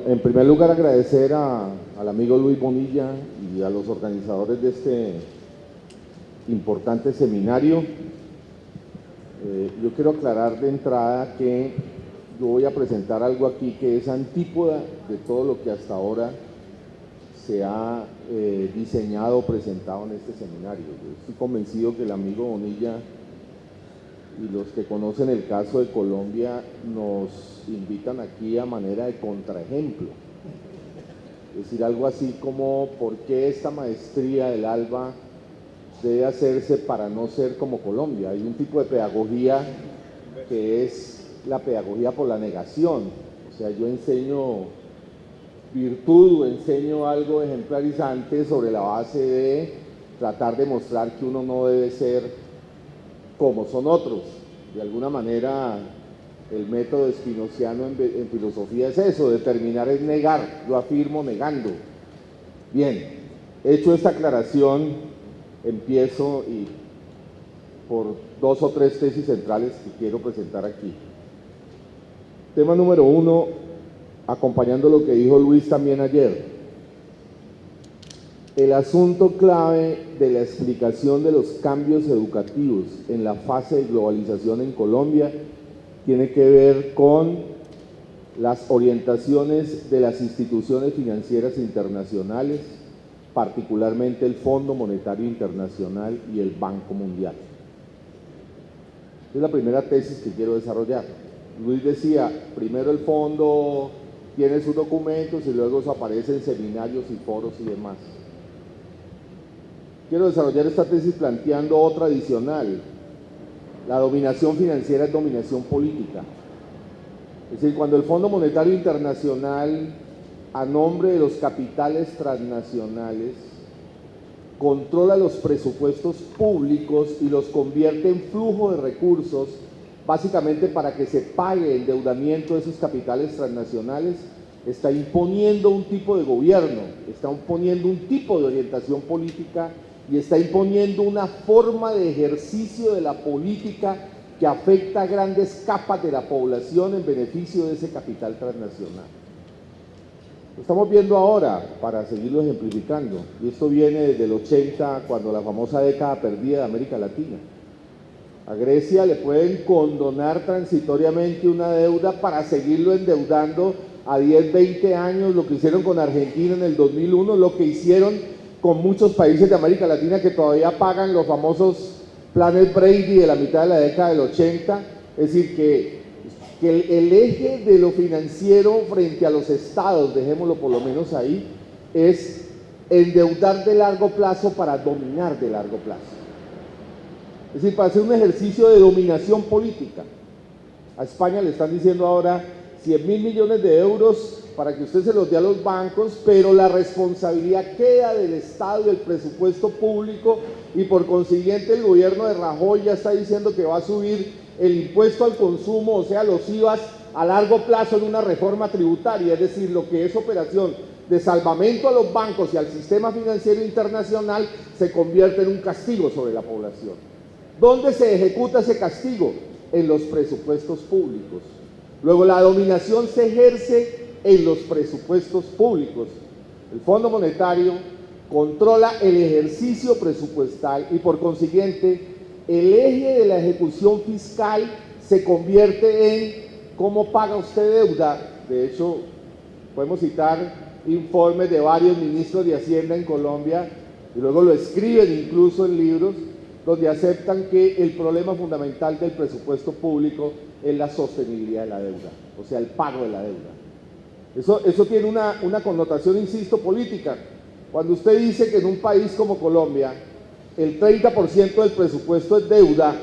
en primer lugar agradecer al amigo Luis Bonilla y a los organizadores de este importante seminario. Yo quiero aclarar de entrada que yo voy a presentar algo aquí que es antípoda de todo lo que hasta ahora se ha diseñado o presentado en este seminario. Yo estoy convencido que el amigo Bonilla y los que conocen el caso de Colombia nos invitan aquí a manera de contraejemplo. Es decir, algo así como ¿por qué esta maestría del ALBA debe hacerse para no ser como Colombia? Hay un tipo de pedagogía que es la pedagogía por la negación. O sea, yo enseño virtud o enseño algo ejemplarizante sobre la base de tratar de mostrar que uno no debe ser como son otros. De alguna manera, el método espinociano en filosofía es eso, determinar es negar, yo afirmo negando. Bien, hecho esta aclaración, empiezo y por 2 o 3 tesis centrales que quiero presentar aquí. Tema número 1, acompañando lo que dijo Luis también ayer. El asunto clave de la explicación de los cambios educativos en la fase de globalización en Colombia tiene que ver con las orientaciones de las instituciones financieras internacionales, particularmente el Fondo Monetario Internacional y el Banco Mundial. Es la primera tesis que quiero desarrollar. Luis decía, primero el fondo tiene sus documentos y luego eso aparece en seminarios y foros y demás. Quiero desarrollar esta tesis planteando otra adicional. La dominación financiera es dominación política. Es decir, cuando el Fondo Monetario Internacional, a nombre de los capitales transnacionales, controla los presupuestos públicos y los convierte en flujo de recursos, básicamente para que se pague el endeudamiento de esos capitales transnacionales, está imponiendo un tipo de gobierno, está imponiendo un tipo de orientación política y está imponiendo una forma de ejercicio de la política que afecta a grandes capas de la población en beneficio de ese capital transnacional. Lo estamos viendo ahora, para seguirlo ejemplificando, y esto viene desde el 80, cuando la famosa década perdida de América Latina. A Grecia le pueden condonar transitoriamente una deuda para seguirlo endeudando a 10, 20 años, lo que hicieron con Argentina en el 2001, lo que hicieron con muchos países de América Latina que todavía pagan los famosos planes Brady de la mitad de la década del 80, es decir, que el eje de lo financiero frente a los estados, dejémoslo por lo menos ahí, es endeudar de largo plazo para dominar de largo plazo. Es decir, para hacer un ejercicio de dominación política. A España le están diciendo ahora 100.000 millones de euros para que usted se los dé a los bancos, pero la responsabilidad queda del Estado y del presupuesto público, y por consiguiente el gobierno de Rajoy ya está diciendo que va a subir el impuesto al consumo, o sea, los IVAs a largo plazo en una reforma tributaria, es decir, lo que es operación de salvamento a los bancos y al sistema financiero internacional se convierte en un castigo sobre la población. ¿Dónde se ejecuta ese castigo? En los presupuestos públicos. Luego la dominación se ejerce en los presupuestos públicos. El Fondo Monetario controla el ejercicio presupuestal y por consiguiente el eje de la ejecución fiscal se convierte en cómo paga usted deuda. De hecho, podemos citar informes de varios ministros de Hacienda en Colombia y luego lo escriben incluso en libros donde aceptan que el problema fundamental del presupuesto público es la sostenibilidad de la deuda, o sea, el pago de la deuda. Eso tiene una connotación, insisto, política. Cuando usted dice que en un país como Colombia el 30% del presupuesto es deuda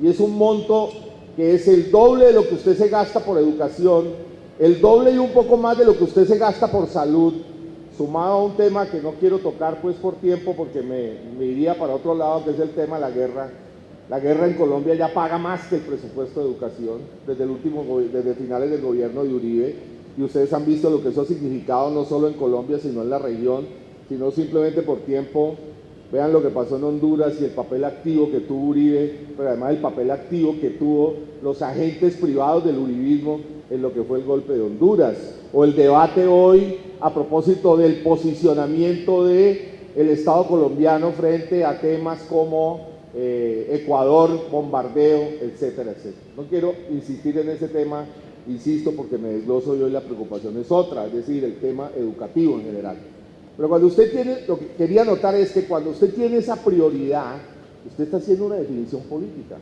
y es un monto que es el doble de lo que usted se gasta por educación, el doble y un poco más de lo que usted se gasta por salud, sumado a un tema que no quiero tocar pues por tiempo porque me iría para otro lado, que es el tema de la guerra. La guerra en Colombia ya paga más que el presupuesto de educación desde finales del gobierno de Uribe, y ustedes han visto lo que eso ha significado no solo en Colombia sino en la región, sino simplemente por tiempo Vean lo que pasó en Honduras y el papel activo que tuvo Uribe, pero además el papel activo que tuvo los agentes privados del uribismo en lo que fue el golpe de Honduras, o el debate hoy a propósito del posicionamiento del Estado colombiano frente a temas como Ecuador, bombardeo, etcétera, etcétera. No quiero insistir en ese tema, insisto, porque me desgloso yo y la preocupación es otra, es decir, el tema educativo en general. Pero cuando usted tiene, lo que quería notar es que cuando usted tiene esa prioridad, usted está haciendo una definición política.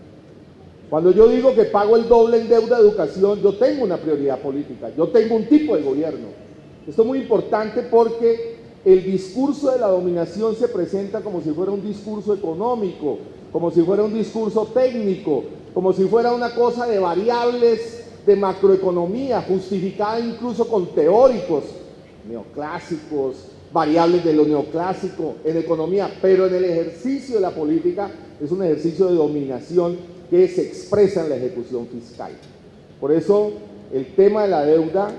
Cuando yo digo que pago el doble en deuda de educación, yo tengo una prioridad política, yo tengo un tipo de gobierno. Esto es muy importante porque el discurso de la dominación se presenta como si fuera un discurso económico, como si fuera un discurso técnico, como si fuera una cosa de variables de macroeconomía, justificada incluso con teóricos neoclásicos, variables de lo neoclásico en economía, pero en el ejercicio de la política es un ejercicio de dominación que se expresa en la ejecución fiscal. Por eso el tema de la deuda,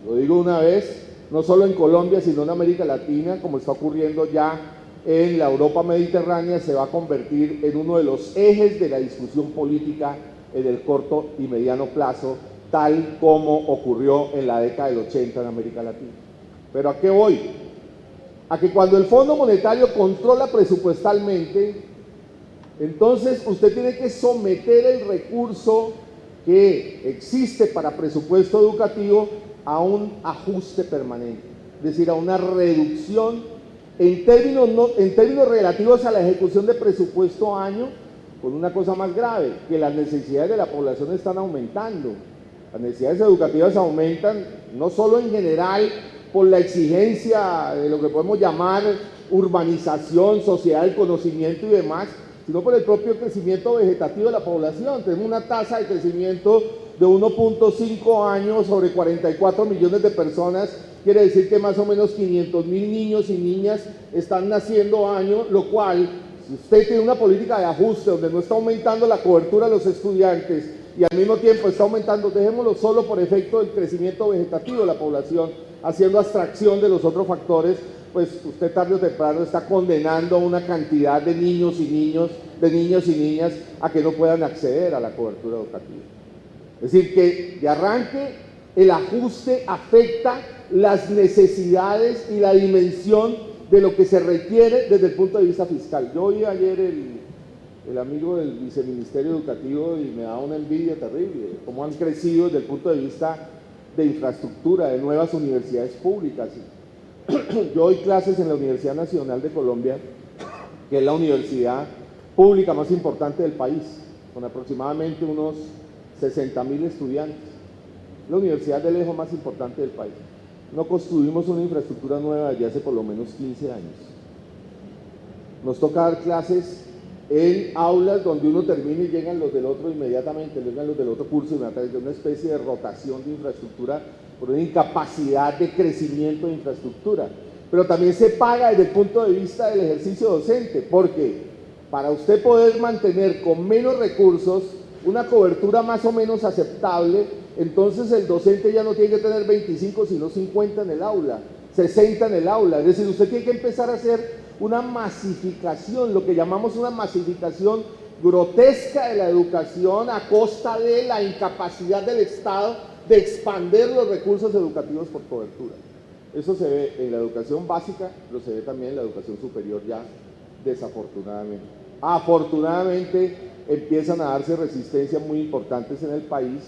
lo digo una vez, no solo en Colombia, sino en América Latina, como está ocurriendo ya en la Europa mediterránea, se va a convertir en uno de los ejes de la discusión política en el corto y mediano plazo, tal como ocurrió en la década del 80 en América Latina. ¿Pero a qué voy? A que cuando el Fondo Monetario controla presupuestalmente, entonces usted tiene que someter el recurso que existe para presupuesto educativo a un ajuste permanente, es decir, a una reducción en términos relativos a la ejecución de presupuesto año, con una cosa más grave, que las necesidades de la población están aumentando. Las necesidades educativas aumentan no solo en general por la exigencia de lo que podemos llamar urbanización, sociedad del conocimiento y demás, sino por el propio crecimiento vegetativo de la población. Tenemos una tasa de crecimiento de 1.5 años sobre 44 millones de personas, quiere decir que más o menos 500,000 niños y niñas están naciendo año, lo cual, si usted tiene una política de ajuste donde no está aumentando la cobertura de los estudiantes y al mismo tiempo está aumentando, dejémoslo solo por efecto del crecimiento vegetativo de la población, haciendo abstracción de los otros factores, pues usted tarde o temprano está condenando a una cantidad de niños y niñas a que no puedan acceder a la cobertura educativa. Es decir, que de arranque el ajuste afecta las necesidades y la dimensión de lo que se requiere desde el punto de vista fiscal. Yo oí ayer el amigo del viceministerio educativo y me da una envidia terrible, cómo han crecido desde el punto de vista de infraestructura, de nuevas universidades públicas. Yo doy clases en la Universidad Nacional de Colombia, que es la universidad pública más importante del país, con aproximadamente unos 60,000 estudiantes. La universidad de lejos más importante del país. No construimos una infraestructura nueva desde hace por lo menos 15 años. Nos toca dar clases en aulas donde uno termina y llegan los del otro inmediatamente, llegan los del otro curso, de una especie de rotación de infraestructura por una incapacidad de crecimiento de infraestructura. Pero también se paga desde el punto de vista del ejercicio docente, porque para usted poder mantener con menos recursos una cobertura más o menos aceptable, entonces el docente ya no tiene que tener 25, sino 50 en el aula, 60 en el aula. Es decir, usted tiene que empezar a hacer una masificación, lo que llamamos una masificación grotesca de la educación a costa de la incapacidad del Estado de expandir los recursos educativos por cobertura. Eso se ve en la educación básica, pero se ve también en la educación superior ya, desafortunadamente. Afortunadamente empiezan a darse resistencias muy importantes en el país,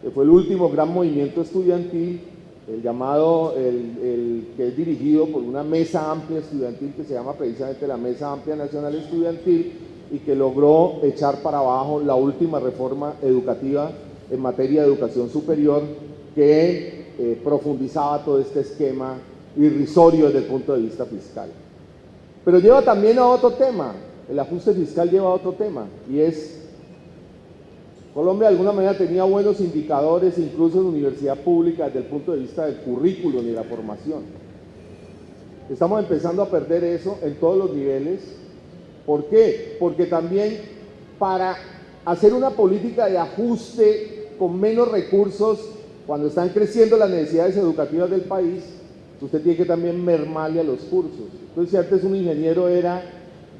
que fue el último gran movimiento estudiantil, el llamado, que es dirigido por una mesa amplia estudiantil que se llama precisamente la Mesa Amplia Nacional Estudiantil y que logró echar para abajo la última reforma educativa en materia de educación superior que profundizaba todo este esquema irrisorio desde el punto de vista fiscal. Pero lleva también a otro tema, el ajuste fiscal lleva a otro tema, y es, Colombia de alguna manera tenía buenos indicadores incluso en universidad pública desde el punto de vista del currículo y de la formación. Estamos empezando a perder eso en todos los niveles. ¿Por qué? Porque también para hacer una política de ajuste con menos recursos, cuando están creciendo las necesidades educativas del país, usted tiene que también mermarle a los cursos. Entonces, si antes un ingeniero era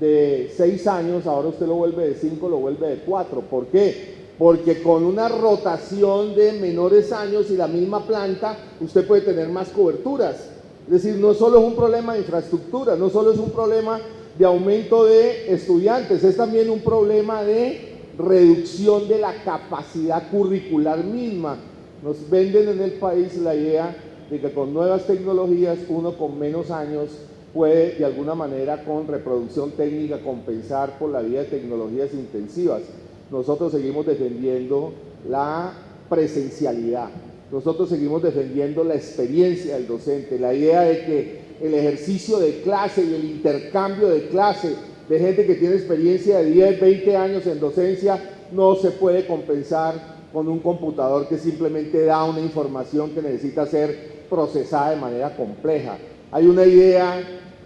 de 6 años, ahora usted lo vuelve de 5, lo vuelve de 4. ¿Por qué? Porque con una rotación de menores años y la misma planta, usted puede tener más coberturas. Es decir, no solo es un problema de infraestructura, no solo es un problema de aumento de estudiantes, es también un problema de reducción de la capacidad curricular misma. Nos venden en el país la idea de que con nuevas tecnologías uno con menos años puede de alguna manera con reproducción técnica compensar por la vía de tecnologías intensivas. Nosotros seguimos defendiendo la presencialidad, nosotros seguimos defendiendo la experiencia del docente, la idea de que el ejercicio de clase y el intercambio de clase de gente que tiene experiencia de 10, 20 años en docencia no se puede compensar con un computador que simplemente da una información que necesita ser procesada de manera compleja. Hay una idea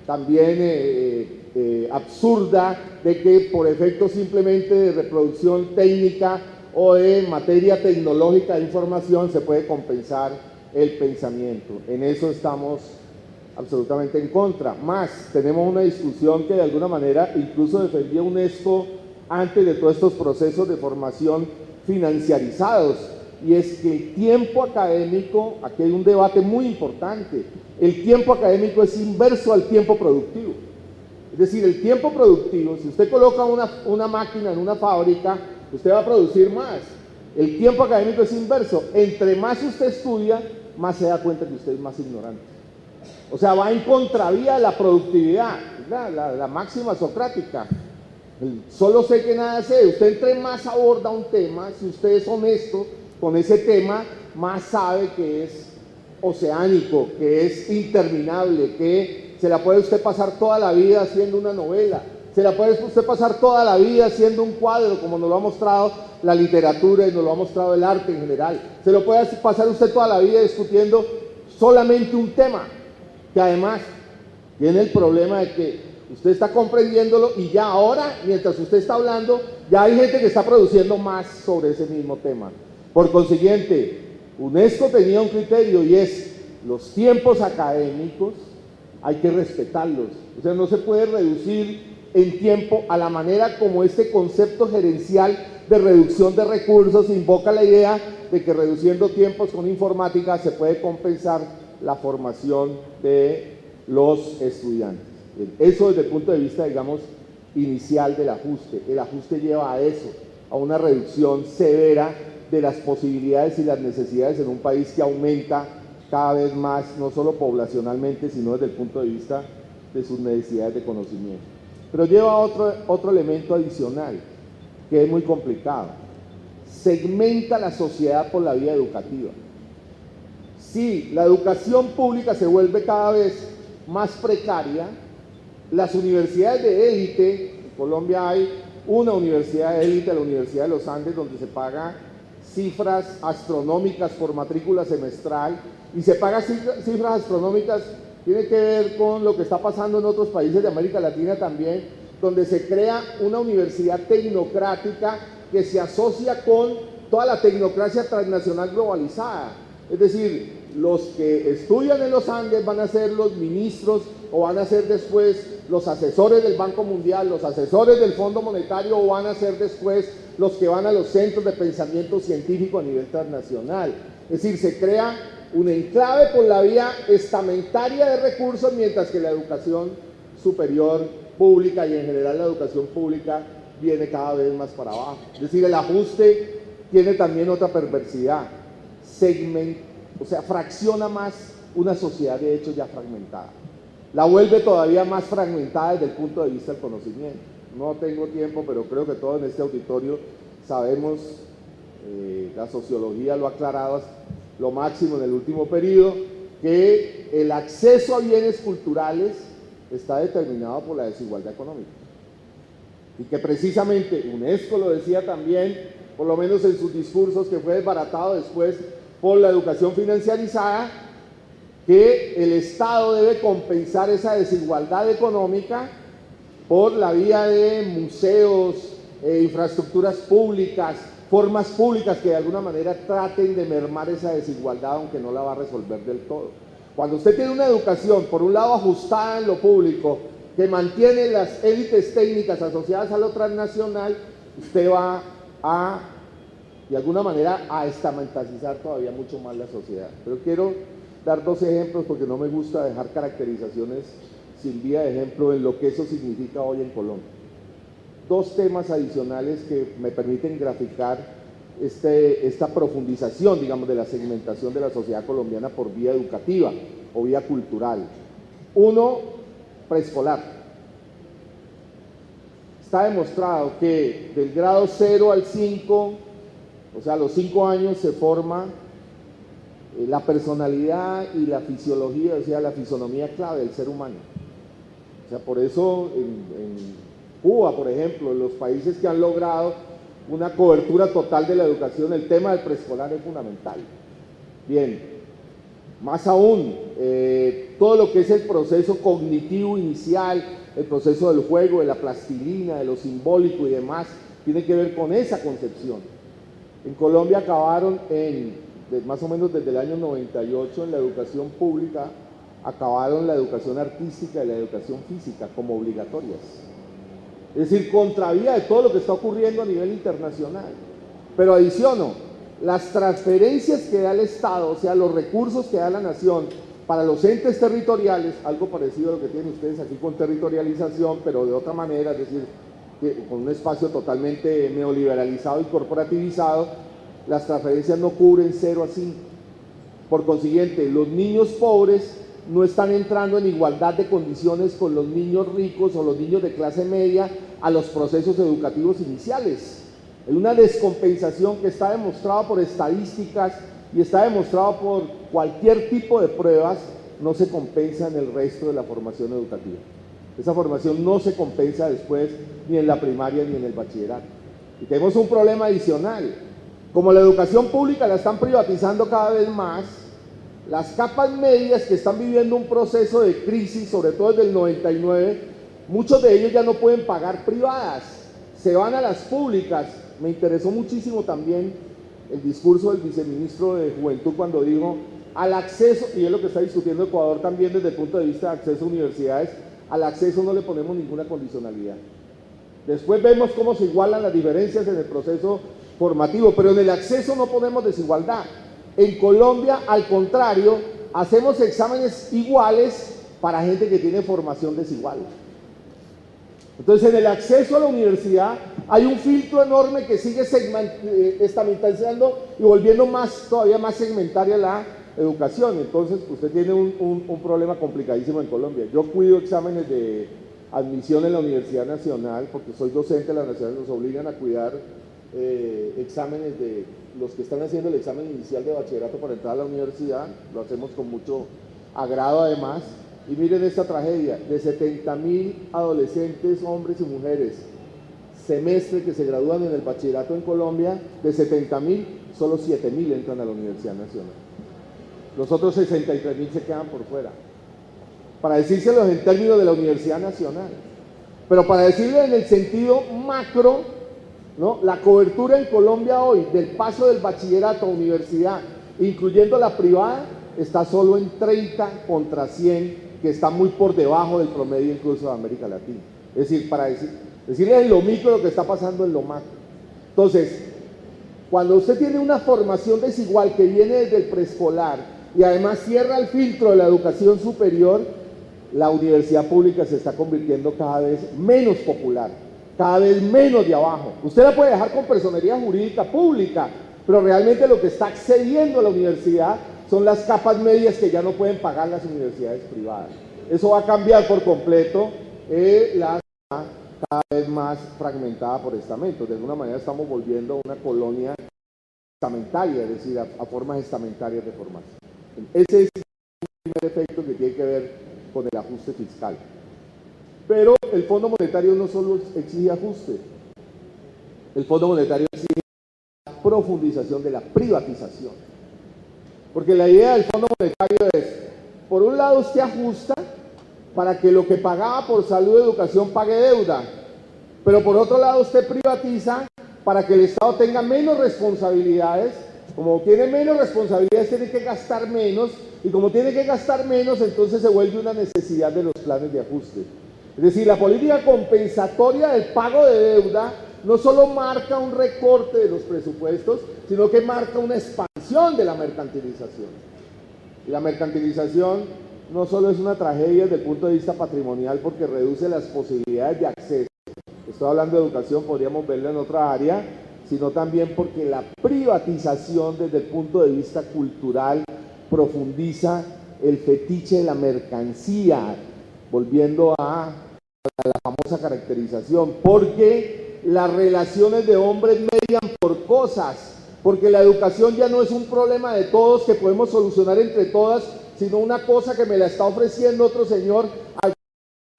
también absurda de que por efecto simplemente de reproducción técnica o de materia tecnológica de información se puede compensar el pensamiento. En eso estamos absolutamente en contra. Más, tenemos una discusión que de alguna manera incluso defendía UNESCO antes de todos estos procesos de formación financiarizados, y es que el tiempo académico, aquí hay un debate muy importante, el tiempo académico es inverso al tiempo productivo. Es decir, el tiempo productivo, si usted coloca una máquina en una fábrica, usted va a producir más. El tiempo académico es inverso. Entre más usted estudia, más se da cuenta que usted es más ignorante. O sea, va en contravía de la productividad, la máxima socrática. Solo sé que nada sé. Usted entre más aborda un tema, si usted es honesto con ese tema, más sabe que es oceánico, que es interminable, que se la puede usted pasar toda la vida haciendo una novela, se la puede usted pasar toda la vida haciendo un cuadro, como nos lo ha mostrado la literatura y nos lo ha mostrado el arte en general. Se lo puede pasar usted toda la vida discutiendo solamente un tema, que además tiene el problema de que usted está comprendiéndolo y ya ahora, mientras usted está hablando, ya hay gente que está produciendo más sobre ese mismo tema. Por consiguiente, UNESCO tenía un criterio y es los tiempos académicos hay que respetarlos. O sea, no se puede reducir en tiempo a la manera como este concepto gerencial de reducción de recursos invoca la idea de que reduciendo tiempos con informática se puede compensar la formación de los estudiantes. Eso desde el punto de vista, digamos, inicial del ajuste. El ajuste lleva a eso, a una reducción severa de las posibilidades y las necesidades en un país que aumenta cada vez más, no solo poblacionalmente, sino desde el punto de vista de sus necesidades de conocimiento. Pero lleva otro elemento adicional, que es muy complicado. Segmenta la sociedad por la vía educativa. Si la educación pública se vuelve cada vez más precaria, las universidades de élite, en Colombia hay una universidad de élite, la Universidad de los Andes, donde se paga cifras astronómicas por matrícula semestral, y se paga cifras astronómicas, tiene que ver con lo que está pasando en otros países de América Latina también, donde se crea una universidad tecnocrática que se asocia con toda la tecnocracia transnacional globalizada. Es decir, los que estudian en los Andes van a ser los ministros o van a ser después los asesores del Banco Mundial, los asesores del Fondo Monetario, o van a ser después los que van a los centros de pensamiento científico a nivel transnacional. Es decir, se crea un enclave por la vía estamentaria de recursos, mientras que la educación superior pública y en general la educación pública viene cada vez más para abajo. Es decir, el ajuste tiene también otra perversidad, o sea, fracciona más una sociedad de hecho ya fragmentada, la vuelve todavía más fragmentada desde el punto de vista del conocimiento. No tengo tiempo, pero creo que todos en este auditorio sabemos, la sociología lo ha aclarado lo máximo en el último periodo, que el acceso a bienes culturales está determinado por la desigualdad económica. Y que precisamente, UNESCO lo decía también, por lo menos en sus discursos, que fue desbaratado después por la educación financiarizada, que el Estado debe compensar esa desigualdad económica por la vía de museos, infraestructuras públicas, formas públicas que de alguna manera traten de mermar esa desigualdad, aunque no la va a resolver del todo. Cuando usted tiene una educación, por un lado ajustada en lo público que mantiene las élites técnicas asociadas a lo transnacional, usted va a, de alguna manera, a estamentalizar todavía mucho más la sociedad. Pero quiero dar dos ejemplos porque no me gusta dejar caracterizaciones sin vía de ejemplo en lo que eso significa hoy en Colombia. Dos temas adicionales que me permiten graficar esta profundización, digamos, de la segmentación de la sociedad colombiana por vía educativa o vía cultural. Uno, preescolar. Está demostrado que del grado 0 al 5, o sea, a los 5 años se forma la personalidad y la fisiología, o sea, la fisonomía clave del ser humano. O sea, por eso en Cuba, por ejemplo, en los países que han logrado una cobertura total de la educación, el tema del preescolar es fundamental. Bien, más aún, todo lo que es el proceso cognitivo inicial, el proceso del juego, de la plastilina, de lo simbólico y demás, tiene que ver con esa concepción. En Colombia acabaron más o menos desde el año 98 en la educación pública, acabaron la educación artística y la educación física como obligatorias. Es decir, contravía de todo lo que está ocurriendo a nivel internacional. Pero adiciono, las transferencias que da el Estado, o sea, los recursos que da la nación para los entes territoriales, algo parecido a lo que tienen ustedes aquí con territorialización, pero de otra manera, es decir, con un espacio totalmente neoliberalizado y corporativizado, las transferencias no cubren 0 a 5. Por consiguiente, los niños pobres no están entrando en igualdad de condiciones con los niños ricos o los niños de clase media a los procesos educativos iniciales. Es una descompensación que está demostrado por estadísticas y está demostrado por cualquier tipo de pruebas, no se compensa en el resto de la formación educativa. Esa formación no se compensa después ni en la primaria ni en el bachillerato. Y tenemos un problema adicional. Como la educación pública la están privatizando cada vez más, las capas medias que están viviendo un proceso de crisis, sobre todo desde el 99, muchos de ellos ya no pueden pagar privadas, se van a las públicas. Me interesó muchísimo también el discurso del viceministro de Juventud cuando dijo al acceso, y es lo que está discutiendo Ecuador también desde el punto de vista de acceso a universidades, al acceso no le ponemos ninguna condicionalidad. Después vemos cómo se igualan las diferencias en el proceso formativo, pero en el acceso no ponemos desigualdad. En Colombia, al contrario, hacemos exámenes iguales para gente que tiene formación desigual. Entonces, en el acceso a la universidad hay un filtro enorme que sigue estamentalizando y volviendo todavía más segmentaria la educación. Entonces, usted tiene un problema complicadísimo en Colombia. Yo cuido exámenes de admisión en la Universidad Nacional, porque soy docente de la Nacional, nos obligan a cuidar exámenes de los que están haciendo el examen inicial de bachillerato para entrar a la universidad. Lo hacemos con mucho agrado además. Y miren esta tragedia, de 70.000 adolescentes, hombres y mujeres, semestre que se gradúan en el bachillerato en Colombia, de 70.000, solo 7.000 entran a la Universidad Nacional. Los otros 63.000 se quedan por fuera. Para decírselos en términos de la Universidad Nacional. Pero para decirlo en el sentido macro, ¿no? La cobertura en Colombia hoy del paso del bachillerato a universidad, incluyendo la privada, está solo en 30 contra 100, que está muy por debajo del promedio incluso de América Latina. Es decir, para decirles en lo micro lo que está pasando en lo macro. Entonces, cuando usted tiene una formación desigual que viene desde el preescolar y además cierra el filtro de la educación superior, la universidad pública se está convirtiendo cada vez menos popular, cada vez menos de abajo. Usted la puede dejar con personería jurídica pública, pero realmente lo que está accediendo a la universidad son las capas medias que ya no pueden pagar las universidades privadas. Eso va a cambiar por completo la sociedad cada vez más fragmentada por estamentos. De alguna manera estamos volviendo a una colonia estamentaria, es decir, a formas estamentarias de formación. Ese es el primer efecto que tiene que ver con el ajuste fiscal. Pero el Fondo Monetario no solo exige ajuste, el Fondo Monetario exige la profundización de la privatización. Porque la idea del Fondo Monetario es, por un lado usted ajusta para que lo que pagaba por salud y educación pague deuda, pero por otro lado usted privatiza para que el Estado tenga menos responsabilidades. Como tiene menos responsabilidades, tiene que gastar menos, y como tiene que gastar menos, entonces se vuelve una necesidad de los planes de ajuste. Es decir, la política compensatoria del pago de deuda no solo marca un recorte de los presupuestos, sino que marca una expansión de la mercantilización. Y la mercantilización no solo es una tragedia desde el punto de vista patrimonial porque reduce las posibilidades de acceso, estoy hablando de educación, podríamos verlo en otra área, sino también porque la privatización desde el punto de vista cultural profundiza el fetiche de la mercancía, volviendo a la famosa caracterización, porque las relaciones de hombres median por cosas, porque la educación ya no es un problema de todos que podemos solucionar entre todas, sino una cosa que me la está ofreciendo otro señor, al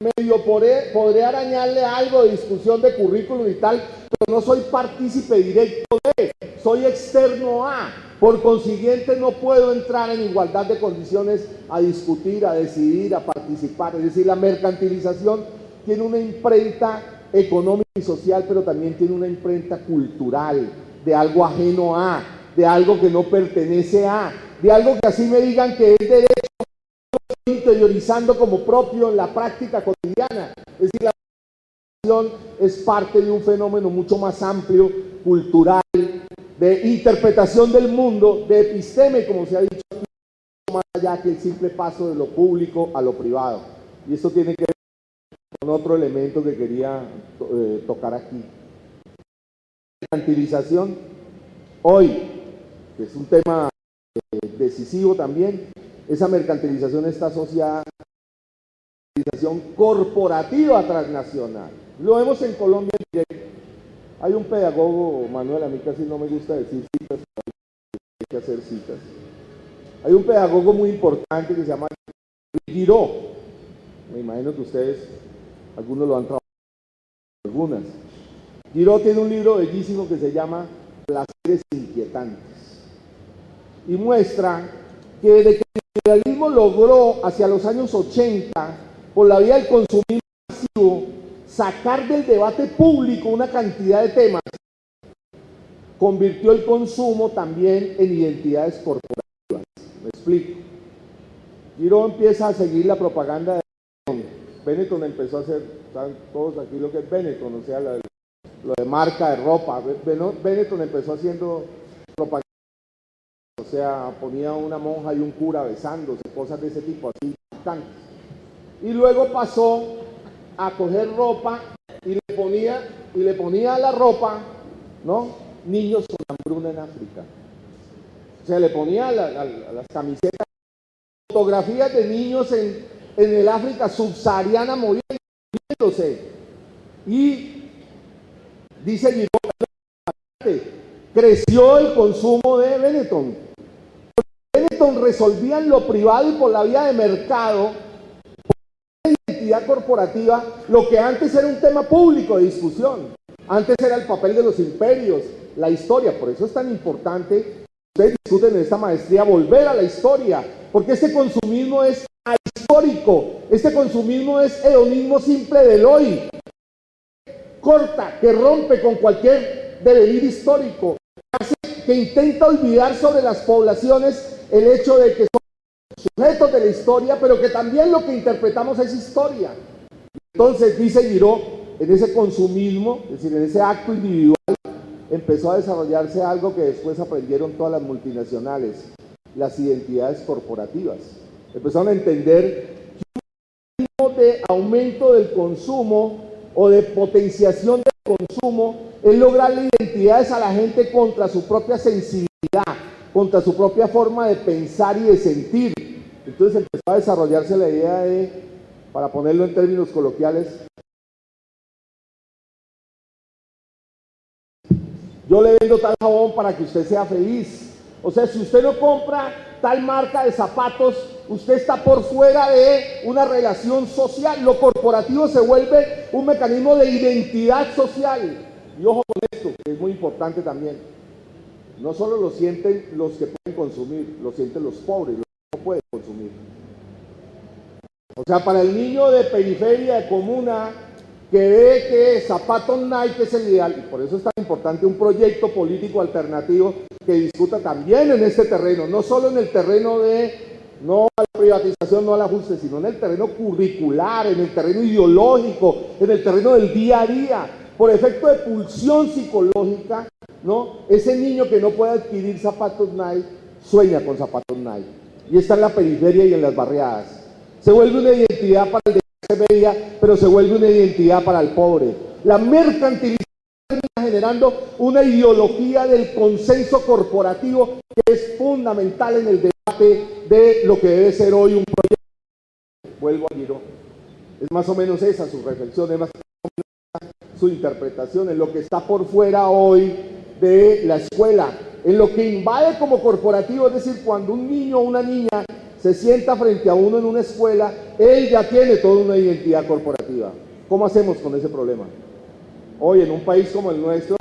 medio podré arañarle algo de discusión de currículum y tal, pero no soy partícipe directo de, soy externo a, por consiguiente no puedo entrar en igualdad de condiciones a discutir, a decidir, a participar. Es decir, la mercantilización tiene una imprenta económica y social, pero también tiene una imprenta cultural, de algo ajeno a, de algo que no pertenece a, de algo que así me digan que es derecho, interiorizando como propio en la práctica cotidiana. Es decir, la mercantilización es parte de un fenómeno mucho más amplio, cultural, de interpretación del mundo, de episteme, como se ha dicho, más allá que el simple paso de lo público a lo privado. Y esto tiene que ver con otro elemento que quería tocar aquí. La mercantilización, hoy, que es un tema decisivo también, esa mercantilización está asociada a la mercantilización corporativa transnacional. Lo vemos en Colombia en directo. Hay un pedagogo, Manuel, a mí casi no me gusta decir citas, hay que hacer citas. Hay un pedagogo muy importante que se llama Giró. Me imagino que ustedes, algunos lo han trabajado, algunas. Giró tiene un libro bellísimo que se llama Placeres inquietantes y muestra que desde que el liberalismo logró hacia los años 80, por la vía del consumismo masivo, sacar del debate público una cantidad de temas, convirtió el consumo también en identidades corporativas. Me explico. Giró empieza a seguir la propaganda de Benetton. Benetton empezó a hacer, ¿saben todos aquí lo que es Benetton? O sea, lo de marca de ropa. Benetton empezó haciendo propaganda, o sea, ponía una monja y un cura besándose, cosas de ese tipo, así, tantas. Y luego pasó a coger ropa y le ponía a la ropa, ¿no?, niños con hambruna en África. O sea, le ponía a las camisetas fotografías de niños en el África subsahariana muriéndose. Y dice Girón, creció el consumo de Benetton. Benetton resolvía en lo privado y por la vía de mercado, por la identidad corporativa, lo que antes era un tema público de discusión. Antes era el papel de los imperios, la historia. Por eso es tan importante, ustedes discuten en esta maestría, volver a la historia, porque este consumismo es ahistórico, este consumismo es hedonismo simple del hoy, corta, que rompe con cualquier devenir histórico, que intenta olvidar sobre las poblaciones el hecho de que son sujetos de la historia, pero que también lo que interpretamos es historia. Entonces, dice Giró, en ese consumismo, es decir, en ese acto individual, empezó a desarrollarse algo que después aprendieron todas las multinacionales, las identidades corporativas. Empezaron a entender que un tipo de aumento del consumo o de potenciación del consumo es lograrle identidades a la gente contra su propia sensibilidad, contra su propia forma de pensar y de sentir. Entonces empezó a desarrollarse la idea de, para ponerlo en términos coloquiales, yo le vendo tal jabón para que usted sea feliz. O sea, si usted no compra tal marca de zapatos, usted está por fuera de una relación social. Lo corporativo se vuelve un mecanismo de identidad social. Y ojo con esto, que es muy importante también. No solo lo sienten los que pueden consumir, lo sienten los pobres, los que no pueden consumir. O sea, para el niño de periferia, de comuna, que ve que zapatos Nike es el ideal, y por eso es tan importante un proyecto político alternativo que discuta también en este terreno, no solo en el terreno de no a la privatización, no al ajuste, sino en el terreno curricular, en el terreno ideológico, en el terreno del día a día, por efecto de pulsión psicológica, ¿no? Ese niño que no puede adquirir zapatos Nike, sueña con zapatos Nike, y está en la periferia y en las barriadas. Se vuelve una identidad para el de clase media, pero se vuelve una identidad para el pobre. La mercantilización termina generando una ideología del consenso corporativo que es fundamental en el debate de lo que debe ser hoy un proyecto. Vuelvo a Girón. Es más o menos esa su reflexión, es más o menos su interpretación en lo que está por fuera hoy de la escuela, en lo que invade como corporativo, es decir, cuando un niño o una niña se sienta frente a uno en una escuela, él ya tiene toda una identidad corporativa. ¿Cómo hacemos con ese problema? Hoy en un país como el nuestro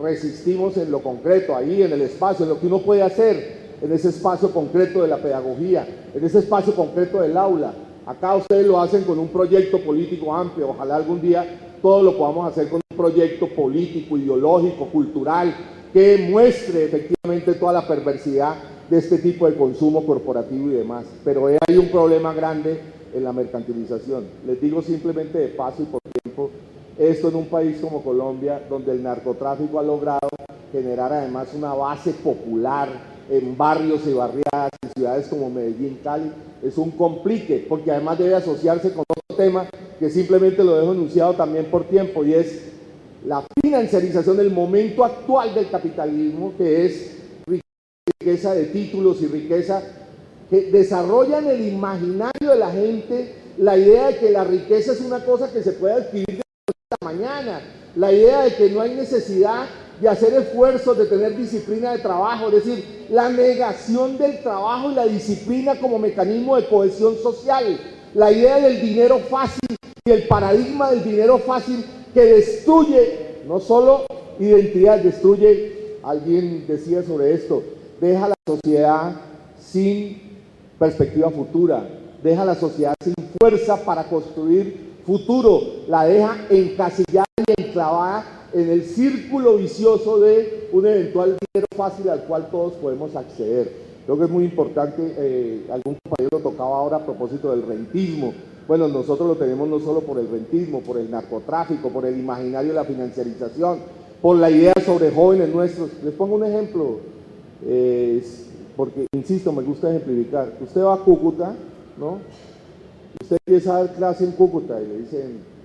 resistimos en lo concreto, ahí en el espacio, en lo que uno puede hacer, en ese espacio concreto de la pedagogía, en ese espacio concreto del aula. Acá ustedes lo hacen con un proyecto político amplio, ojalá algún día todo lo podamos hacer con un proyecto político, ideológico, cultural, que muestre efectivamente toda la perversidad de este tipo de consumo corporativo y demás. Pero hay un problema grande en la mercantilización. Les digo simplemente de paso y por tiempo, esto en un país como Colombia, donde el narcotráfico ha logrado generar además una base popular en barrios y barriadas, en ciudades como Medellín, Cali, es un complique, porque además debe asociarse con otro tema que simplemente lo dejo enunciado también por tiempo, y es la financiarización del momento actual del capitalismo, que es riqueza de títulos y riqueza que desarrolla en el imaginario de la gente la idea de que la riqueza es una cosa que se puede adquirir de la mañana, la idea de que no hay necesidad de hacer esfuerzos, de tener disciplina de trabajo, es decir, la negación del trabajo y la disciplina como mecanismo de cohesión social, la idea del dinero fácil y el paradigma del dinero fácil que destruye no solo identidad, destruye, alguien decía sobre esto, deja a la sociedad sin perspectiva futura, deja a la sociedad sin fuerza para construir futuro, la deja encasillada y enclavada en el círculo vicioso de un eventual dinero fácil al cual todos podemos acceder. Creo que es muy importante, algún compañero tocaba ahora a propósito del rentismo. Bueno, nosotros lo tenemos no solo por el rentismo, por el narcotráfico, por el imaginario de la financiarización, por la idea sobre jóvenes nuestros. Les pongo un ejemplo, porque, insisto, me gusta ejemplificar. Usted va a Cúcuta, ¿no? Usted empieza a dar clase en Cúcuta y le dicen,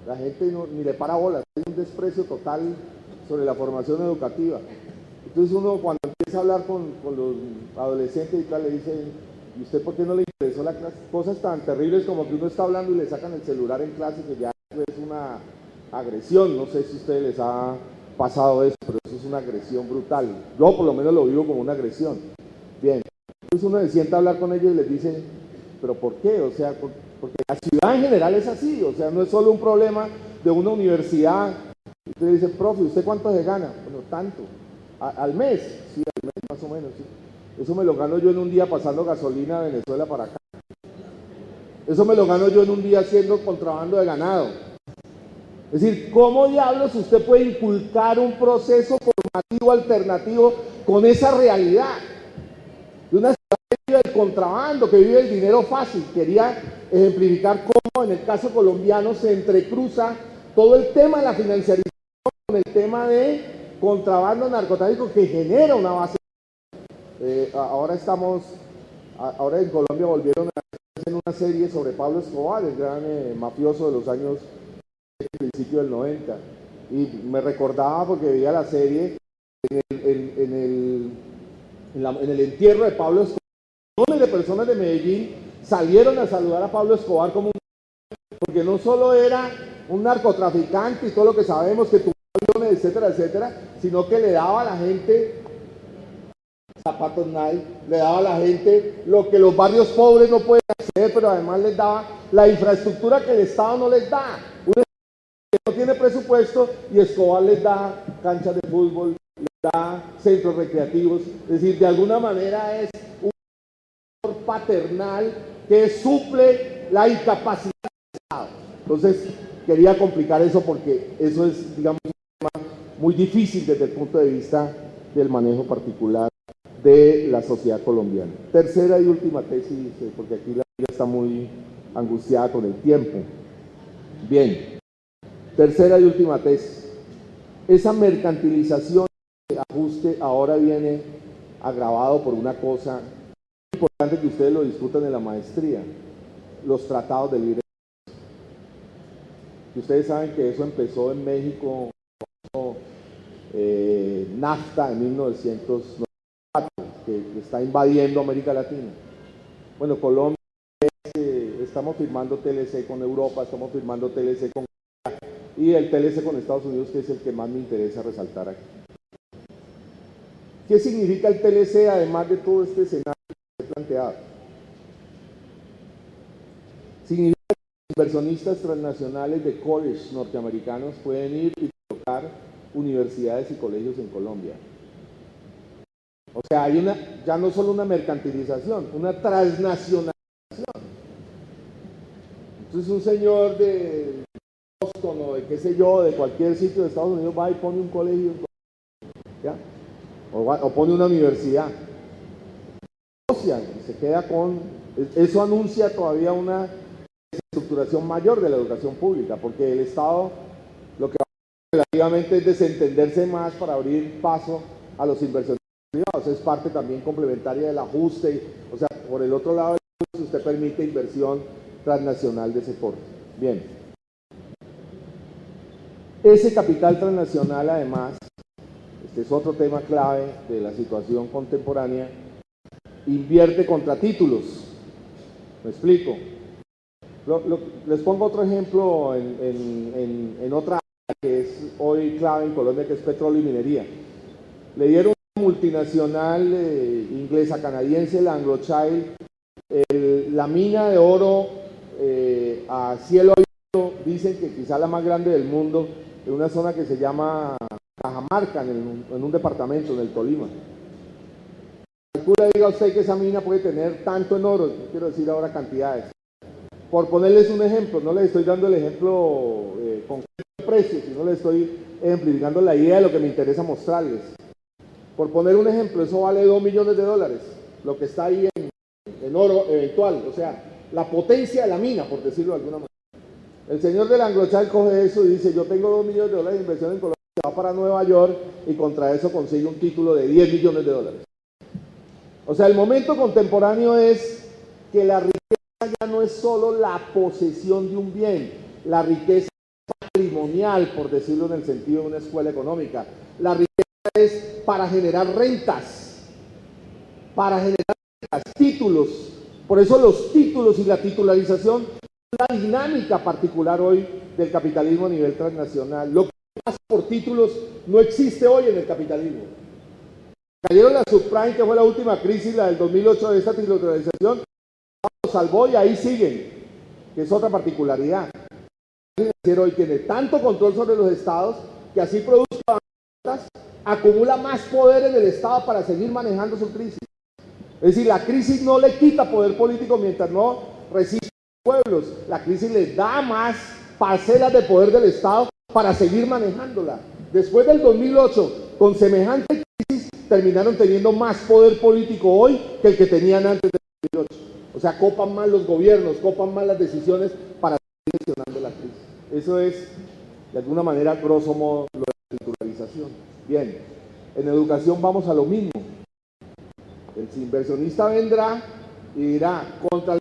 la gente ni le para bolas, hay un desprecio total sobre la formación educativa. Entonces uno cuando empieza a hablar con los adolescentes y tal, le dicen, ¿y usted por qué no le interesó la clase? Cosas tan terribles como que uno está hablando y le sacan el celular en clase, que ya es una agresión. No sé si a ustedes les ha pasado eso, pero eso es una agresión brutal. Yo por lo menos lo vivo como una agresión. Bien, entonces uno se sienta a hablar con ellos y les dice, ¿pero por qué? O sea, porque la ciudad en general es así, o sea, no es solo un problema de una universidad. Usted dice, profe, ¿usted cuánto se gana? Bueno, tanto. ¿Al mes? Sí, al mes más o menos, sí. Eso me lo gano yo en un día pasando gasolina de Venezuela para acá. Eso me lo gano yo en un día haciendo contrabando de ganado. Es decir, ¿cómo diablos usted puede inculcar un proceso formativo alternativo con esa realidad? De una ciudad que vive el contrabando, que vive el dinero fácil. Quería ejemplificar cómo en el caso colombiano se entrecruza todo el tema de la financiarización con el tema de contrabando narcotráfico que genera una base. Ahora en Colombia volvieron a hacer una serie sobre Pablo Escobar, el gran mafioso de los años principio del 90, y me recordaba porque veía la serie en el entierro de Pablo Escobar. Millones de personas de Medellín salieron a saludar a Pablo Escobar como porque no solo era un narcotraficante y todo lo que sabemos, que tuvo aviones, etcétera, etcétera, sino que le daba a la gente zapatos Nike, le daba a la gente lo que los barrios pobres no pueden acceder, pero además les daba la infraestructura que el Estado no les da. Un Estado que no tiene presupuesto y Escobar les da canchas de fútbol, les da centros recreativos, es decir, de alguna manera es un paternal que suple la incapacidad del Estado. Entonces, quería complicar eso porque eso es, digamos, un tema muy difícil desde el punto de vista del manejo particular de la sociedad colombiana. Tercera y última tesis, porque aquí la vida está muy angustiada con el tiempo. Bien, tercera y última tesis. Esa mercantilización de ajuste ahora viene agravado por una cosa importante que ustedes lo discutan en la maestría, los tratados de libre comercio. Y ustedes saben que eso empezó en México, NAFTA en 1994, que está invadiendo América Latina. Bueno, Colombia, estamos firmando TLC con Europa, estamos firmando TLC con y el TLC con Estados Unidos, que es el que más me interesa resaltar aquí. ¿Qué significa el TLC además de todo este escenario que he planteado? Significa que los inversionistas transnacionales de college norteamericanos pueden ir y colocar universidades y colegios en Colombia. O sea, hay ya no solo una mercantilización, una transnacionalización. Entonces un señor de Boston o de qué sé yo, de cualquier sitio de Estados Unidos va y pone un colegio, ¿ya? O pone una universidad. Y se queda con... Eso anuncia todavía una estructuración mayor de la educación pública, porque el Estado lo que va a hacer relativamente es desentenderse más para abrir paso a los inversionistas privados. Es parte también complementaria del ajuste. O sea, por el otro lado, usted permite inversión transnacional de ese corte. Bien. Ese capital transnacional, además, este es otro tema clave de la situación contemporánea, invierte contra títulos. ¿Me explico? Les pongo otro ejemplo en otra área que es hoy clave en Colombia, que es petróleo y minería. Le dieron una multinacional inglesa canadiense, la Anglo Child, la mina de oro a cielo abierto, dicen que quizá la más grande del mundo, en una zona que se llama Cajamarca, en un departamento, en el Tolima. Calcula, diga usted que esa mina puede tener tanto en oro, no quiero decir ahora cantidades. Por ponerles un ejemplo, no les estoy dando el ejemplo concreto de precio, sino les estoy ejemplificando la idea de lo que me interesa mostrarles. Por poner un ejemplo, eso vale $2 millones, lo que está ahí en oro eventual, o sea, la potencia de la mina, por decirlo de alguna manera. El señor del Anglochal coge eso y dice, yo tengo $2 millones de inversión en Colombia, va para Nueva York y contra eso consigue un título de $10 millones. O sea, el momento contemporáneo es que la riqueza ya no es solo la posesión de un bien, la riqueza patrimonial, por decirlo en el sentido de una escuela económica. La riqueza es para generar rentas, títulos. Por eso los títulos y la titularización son la dinámica particular hoy del capitalismo a nivel transnacional. Lo que pasa por títulos no existe hoy en el capitalismo. Cayeron las subprime, que fue la última crisis, la del 2008 de esta titularización, lo salvó y ahí siguen, que es otra particularidad. El financiero hoy tiene tanto control sobre los estados que así produzca acumula más poder en el estado para seguir manejando su crisis. Es decir, la crisis no le quita poder político mientras no resiste a los pueblos. La crisis le da más parcelas de poder del estado para seguir manejándola. Después del 2008, con semejante crisis, terminaron teniendo más poder político hoy que el que tenían antes del 2008. O sea, copan más los gobiernos, copan más las decisiones para seguir gestionando la crisis. Eso es, de alguna manera, grosso modo, lo de la titularización. Bien, en educación vamos a lo mismo. El inversionista vendrá y dirá, contra el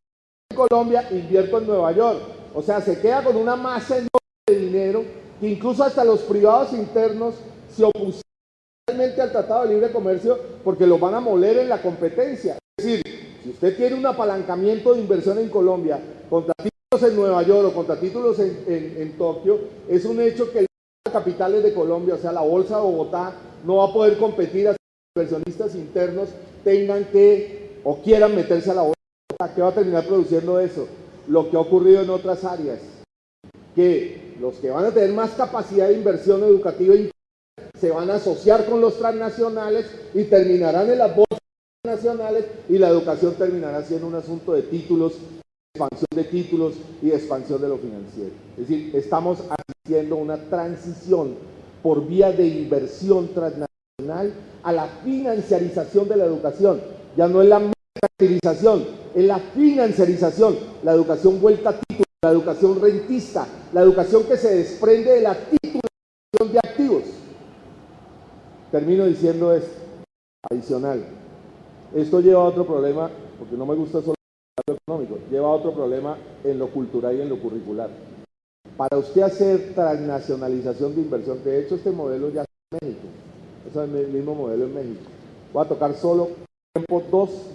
en Colombia invierto en Nueva York. O sea, se queda con una masa enorme de dinero que incluso hasta los privados internos se opusieron realmente al Tratado de Libre Comercio porque los van a moler en la competencia. Es decir, si usted tiene un apalancamiento de inversión en Colombia contra títulos en Nueva York o contra títulos en Tokio, es un hecho que el capitales de Colombia, o sea, la Bolsa de Bogotá, no va a poder competir hasta que los inversionistas internos tengan que o quieran meterse a la Bolsa de Bogotá. ¿Qué va a terminar produciendo eso? Lo que ha ocurrido en otras áreas, que los que van a tener más capacidad de inversión educativa se van a asociar con los transnacionales y terminarán en las bolsas nacionales y la educación terminará siendo un asunto de títulos, expansión de títulos y expansión de lo financiero. Es decir, estamos haciendo una transición por vía de inversión transnacional a la financiarización de la educación. Ya no es la mercantilización, es la financiarización, la educación vuelta a título, la educación rentista, la educación que se desprende de la titulación de activos. Termino diciendo esto, adicional. Esto lleva a otro problema, porque no me gusta solo lo económico, lleva a otro problema en lo cultural y en lo curricular. Para usted hacer transnacionalización de inversión, de hecho este modelo ya está en México, es el mismo modelo en México. Voy a tocar solo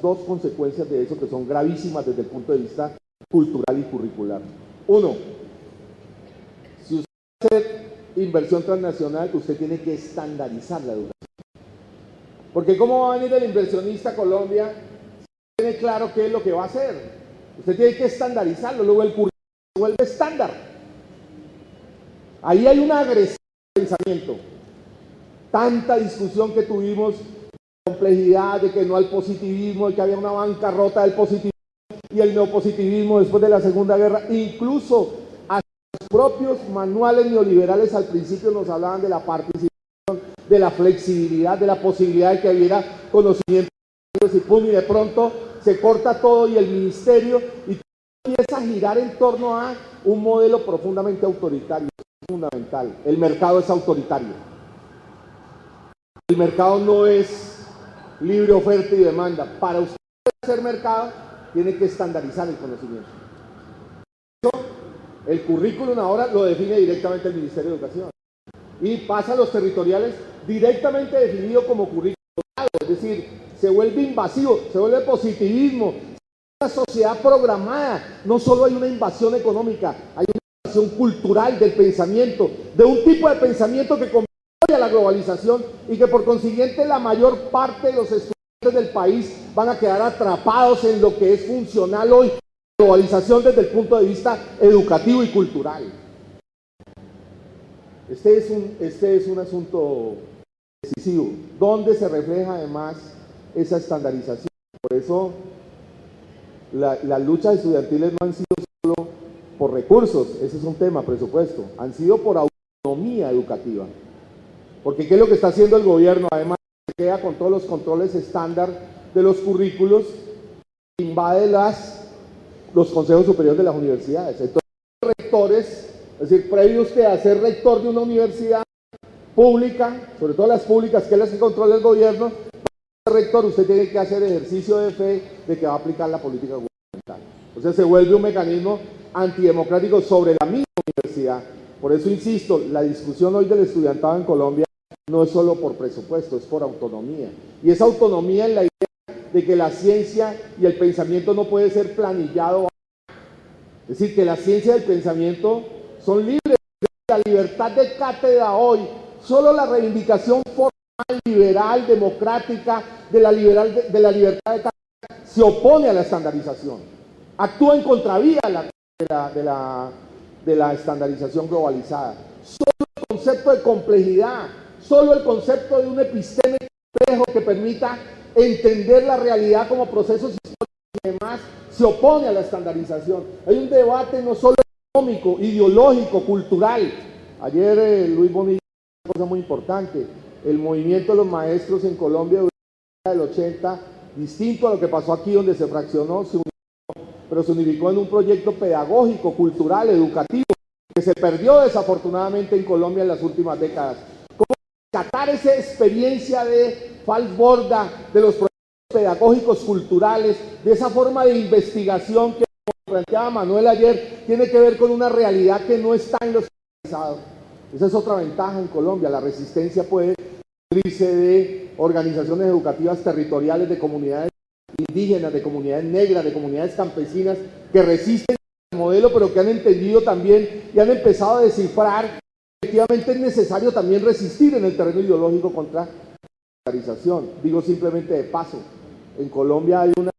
dos consecuencias de eso que son gravísimas desde el punto de vista cultural y curricular. Uno, si usted hace inversión transnacional, usted tiene que estandarizar la educación. Porque ¿cómo va a venir el inversionista a Colombia si tiene claro qué es lo que va a hacer? Usted tiene que estandarizarlo, luego el currículum se vuelve estándar. Ahí hay una agresión de pensamiento. Tanta discusión que tuvimos, complejidad de que no al positivismo, de que había una bancarrota del positivismo y el neopositivismo después de la Segunda Guerra, incluso a los propios manuales neoliberales al principio nos hablaban de la participación, de la flexibilidad, de la posibilidad de que hubiera conocimiento y de pronto se corta todo y el ministerio y empieza a girar en torno a un modelo profundamente autoritario. Es fundamental, el mercado es autoritario. El mercado no es libre oferta y demanda. Para usted hacer mercado, tiene que estandarizar el conocimiento. El currículum ahora lo define directamente el Ministerio de Educación y pasa a los territoriales directamente definido como currículum, es decir, se vuelve invasivo, se vuelve positivismo, una sociedad programada. No solo hay una invasión económica, hay una invasión cultural del pensamiento, de un tipo de pensamiento que contribuye a la globalización y que por consiguiente la mayor parte de los estudiantes del país van a quedar atrapados en lo que es funcional hoy, la globalización desde el punto de vista educativo y cultural. Este es un asunto decisivo, donde se refleja además esa estandarización. Por eso las luchas estudiantiles no han sido solo por recursos, ese es un tema, presupuesto, han sido por autonomía educativa. Porque ¿qué es lo que está haciendo el gobierno? Además, se queda con todos los controles estándar de los currículos, invade los consejos superiores de las universidades. Entonces, los rectores, es decir, previo usted a ser rector de una universidad pública, sobre todo las públicas, que es las que controla el gobierno, para ser rector usted tiene que hacer ejercicio de fe de que va a aplicar la política gubernamental. O sea, se vuelve un mecanismo antidemocrático sobre la misma universidad. Por eso insisto, la discusión hoy del estudiantado en Colombia no es solo por presupuesto, es por autonomía. Y esa autonomía en la idea de que la ciencia y el pensamiento no puede ser planillado. Es decir, que la ciencia y el pensamiento son libres. La libertad de cátedra hoy, solo la reivindicación formal, liberal, democrática de la libertad de cátedra se opone a la estandarización. Actúa en contravía de la estandarización globalizada. Solo el concepto de complejidad, solo el concepto de un episteme complejo que permita entender la realidad como procesos históricos y demás, se opone a la estandarización. Hay un debate no solo económico, ideológico, cultural. Ayer Luis Bonilla dijo una cosa muy importante, el movimiento de los maestros en Colombia durante la década del 80, distinto a lo que pasó aquí donde se fraccionó, pero se unificó en un proyecto pedagógico, cultural, educativo, que se perdió desafortunadamente en Colombia en las últimas décadas. ¿Cómo rescatar esa experiencia de Falsborda, de los proyectos pedagógicos culturales, de esa forma de investigación que, como planteaba Manuel ayer, tiene que ver con una realidad que no está en los organizados? Esa es otra ventaja en Colombia, la resistencia puede nutrirse de organizaciones educativas territoriales, de comunidades indígenas, de comunidades negras, de comunidades campesinas que resisten al modelo, pero que han entendido también y han empezado a descifrar que efectivamente es necesario también resistir en el terreno ideológico contra la militarización. Digo simplemente de paso, en Colombia hay una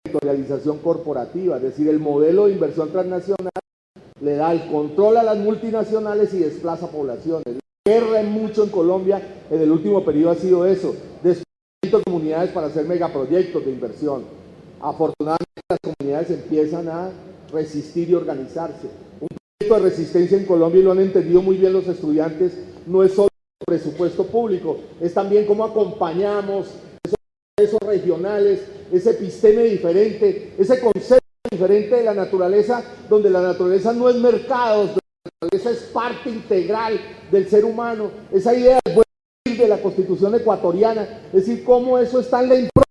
territorialización corporativa, es decir, el modelo de inversión transnacional le da el control a las multinacionales y desplaza poblaciones. La guerra mucho en Colombia en el último periodo ha sido eso, de comunidades para hacer megaproyectos de inversión. Afortunadamente las comunidades empiezan a resistir y organizarse. Un proyecto de resistencia en Colombia, y lo han entendido muy bien los estudiantes, no es solo presupuesto público, es también cómo acompañamos esos procesos regionales, ese episteme diferente, ese concepto diferente de la naturaleza, donde la naturaleza no es mercado, donde la naturaleza es parte integral del ser humano, esa idea del buen vivir de la Constitución ecuatoriana, es decir, cómo eso está en la impronta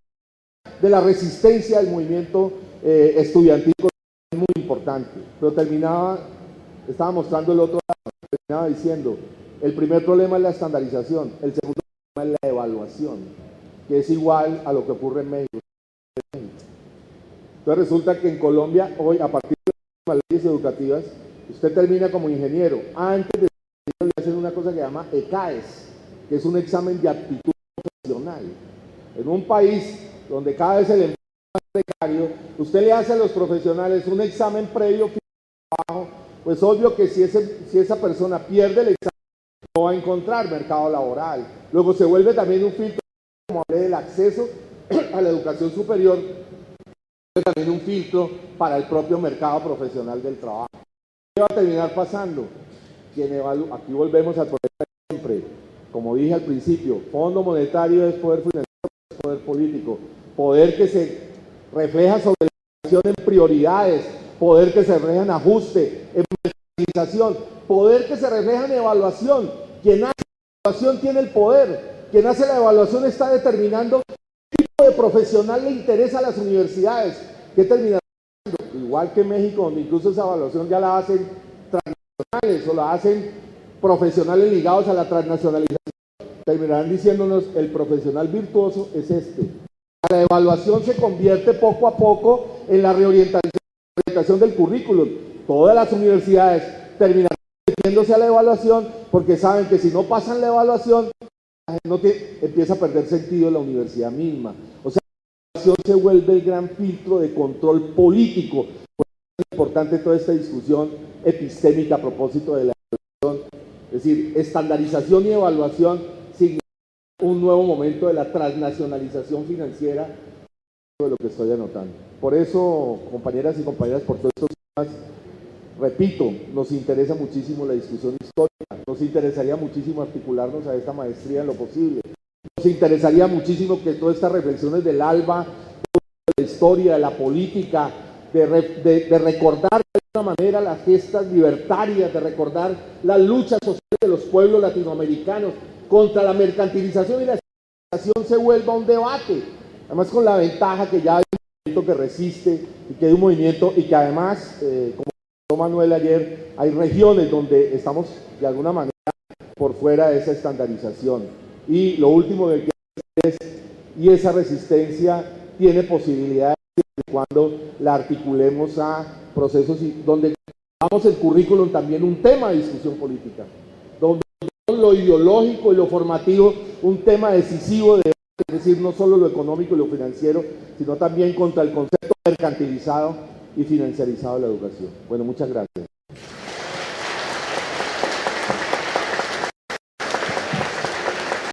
de la resistencia del movimiento estudiantil, es muy importante. Pero estaba mostrando el otro lado, terminaba diciendo, el primer problema es la estandarización, el segundo problema es la evaluación, que es igual a lo que ocurre en México. Entonces resulta que en Colombia, hoy, a partir de las leyes educativas, usted termina como ingeniero. Antes de le hacen una cosa que se llama ECAES, que es un examen de aptitud profesional. En un país donde cada vez el empleo es más precario, usted le hace a los profesionales un examen previo de trabajo, pues obvio que si esa persona pierde el examen, no va a encontrar mercado laboral. Luego se vuelve también un filtro, como hablé del acceso a la educación superior, también un filtro para el propio mercado profesional del trabajo. ¿Qué va a terminar pasando? Aquí volvemos al problema de siempre. Como dije al principio, Fondo Monetario es poder financiero, es poder político, poder que se refleja sobre la acción en prioridades, poder que se refleja en ajuste, en mercantilización, poder que se refleja en evaluación. Quien hace la evaluación tiene el poder, quien hace la evaluación está determinando de profesional le interesa a las universidades. ¿Qué terminará haciendo? Igual que en México, donde incluso esa evaluación ya la hacen transnacionales o la hacen profesionales ligados a la transnacionalización, terminarán diciéndonos el profesional virtuoso es este. La evaluación se convierte poco a poco en la reorientación del currículum. Todas las universidades terminarán metiéndose a la evaluación porque saben que si no pasan la evaluación, empieza a perder sentido la universidad misma. O sea, la evaluación se vuelve el gran filtro de control político. Por eso es importante toda esta discusión epistémica a propósito de la evaluación. Es decir, estandarización y evaluación significa un nuevo momento de la transnacionalización financiera de lo que estoy anotando. Por eso, compañeras y compañeras, por todos estos temas, repito, nos interesa muchísimo la discusión histórica, nos interesaría muchísimo articularnos a esta maestría en lo posible, nos interesaría muchísimo que todas estas reflexiones del ALBA, de la historia, de la política, de recordar de alguna manera las gestas libertarias, de recordar la lucha social de los pueblos latinoamericanos contra la mercantilización y la estandarización se vuelva un debate, además con la ventaja que ya hay un movimiento que resiste y que hay un movimiento y que además, como Manuel ayer, hay regiones donde estamos de alguna manera por fuera de esa estandarización. Y lo último que es, y esa resistencia tiene posibilidades cuando la articulemos a procesos donde hagamos el currículum también un tema de discusión política, donde lo ideológico y lo formativo un tema decisivo de, es decir, no solo lo económico y lo financiero, sino también contra el concepto mercantilizado y financiarizado de la educación. Bueno, muchas gracias.